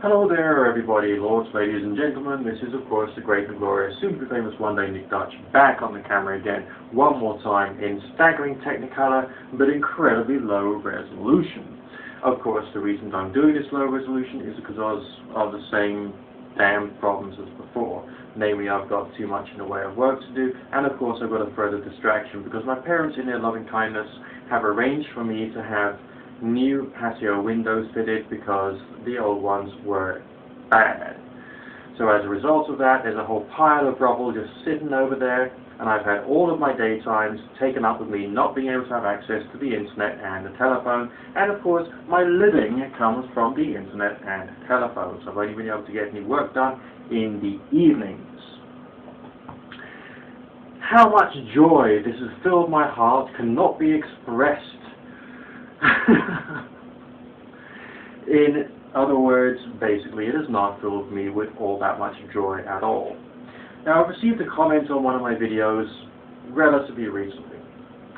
Hello there everybody, lords, ladies and gentlemen. This is of course the great and glorious, soon to be famous one day Nick Dutch, back on the camera again, one more time in staggering technicolor but incredibly low resolution. Of course the reason I'm doing this low resolution is because of the same damn problems as before. Namely, I've got too much in the way of work to do, and of course I've got a further distraction because my parents in their loving kindness have arranged for me to have new patio windows fitted because the old ones were bad. So as a result of that, there's a whole pile of rubble just sitting over there, and I've had all of my daytimes taken up with me not being able to have access to the internet and the telephone, and of course my living comes from the internet and telephone, so I've only been able to get any work done in the evenings. How much joy this has filled my heart cannot be expressed. In other words, basically, it has not filled me with all that much joy at all. Now, I've received a comment on one of my videos relatively recently,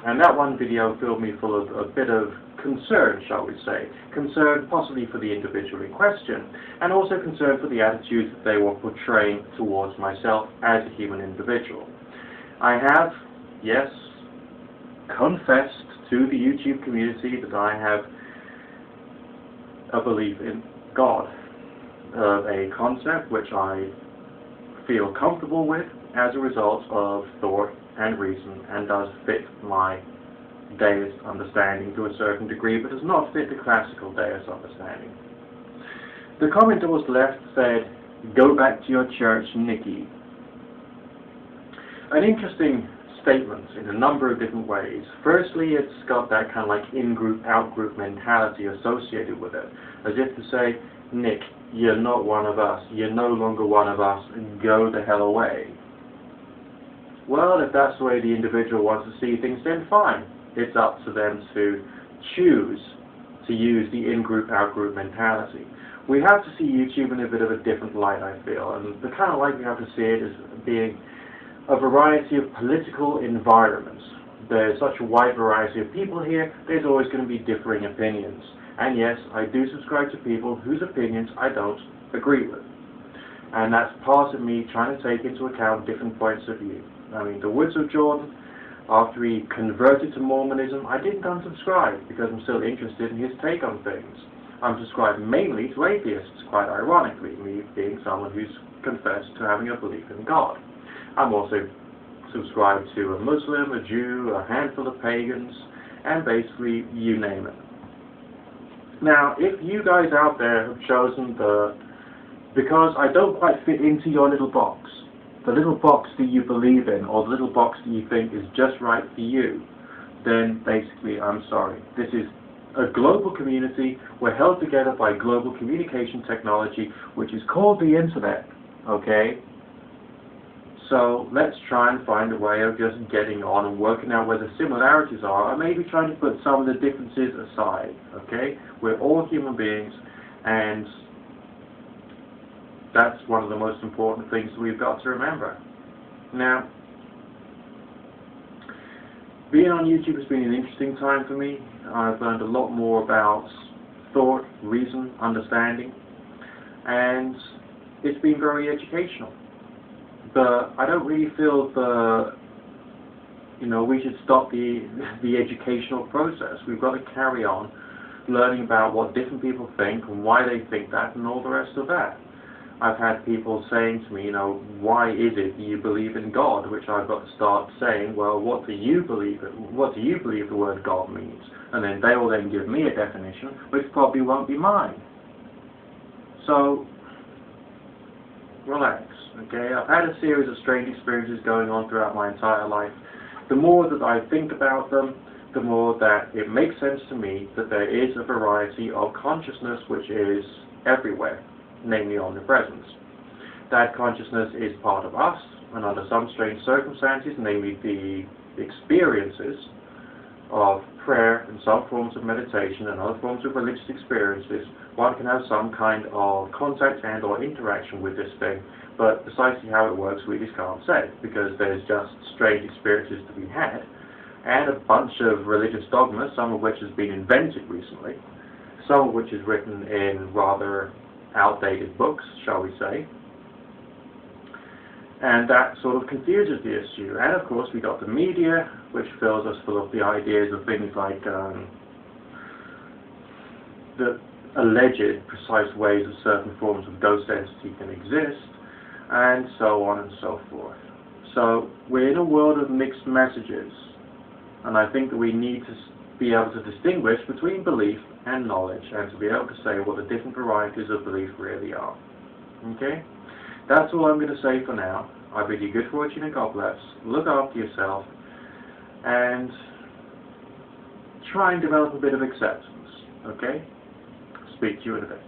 and that one video filled me full of a bit of concern, shall we say. Concern possibly for the individual in question, and also concern for the attitude that they were portraying towards myself as a human individual. I have, yes, confessed to the YouTube community that I have a belief in God, a concept which I feel comfortable with as a result of thought and reason, and does fit my deist understanding to a certain degree, but does not fit the classical deist understanding. The comment that was left said, "Go back to your church, Nicky." An interesting statement in a number of different ways. Firstly, it's got that kind of like in-group, out-group mentality associated with it, as if to say, Nick, you're not one of us, you're no longer one of us, go the hell away. Well, if that's the way the individual wants to see things, then fine. It's up to them to choose to use the in-group, out-group mentality. We have to see YouTube in a bit of a different light, I feel, and the kind of light we have to see it as being a variety of political environments. There's such a wide variety of people here, there's always going to be differing opinions. And yes, I do subscribe to people whose opinions I don't agree with. And that's part of me trying to take into account different points of view. I mean, the Woods of Jordan, after he converted to Mormonism, I didn't unsubscribe because I'm still interested in his take on things. I'm subscribed mainly to atheists, quite ironically, me being someone who's confessed to having a belief in God. I'm also subscribed to a Muslim, a Jew, a handful of pagans, and basically you name it. Now, if you guys out there have chosen because I don't quite fit into your little box, the little box that you believe in, or the little box that you think is just right for you, then basically I'm sorry. This is a global community. We're held together by global communication technology, which is called the internet, okay? So let's try and find a way of just getting on and working out where the similarities are, or maybe trying to put some of the differences aside, okay? We're all human beings, and that's one of the most important things we've got to remember. Now, being on YouTube has been an interesting time for me. I've learned a lot more about thought, reason, understanding, and it's been very educational. But I don't really feel we should stop the educational process. We've got to carry on learning about what different people think and why they think that and all the rest of that. I've had people saying to me, why is it that you believe in God? Which I've got to start saying, well, what do you believe the word God means? And then they will then give me a definition, which probably won't be mine. So, relax, okay? I've had a series of strange experiences going on throughout my entire life. The more that I think about them, the more that it makes sense to me that there is a variety of consciousness which is everywhere, namely omnipresence. That consciousness is part of us, and under some strange circumstances, namely the experiences of prayer and some forms of meditation and other forms of religious experiences, one can have some kind of contact and or interaction with this thing, but precisely how it works we just can't say, because there's just strange experiences to be had, and a bunch of religious dogmas, some of which has been invented recently, some of which is written in rather outdated books, shall we say. And that sort of confuses the issue. And of course we got the media, which fills us full of the ideas of things like the alleged precise ways that certain forms of ghost entity can exist, and so on and so forth. So we're in a world of mixed messages, and I think that we need to be able to distinguish between belief and knowledge, and to be able to say what the different varieties of belief really are. Okay? That's all I'm going to say for now. I bid you good fortune and God bless. Look after yourself, and try and develop a bit of acceptance. Okay? Speak to you in a bit.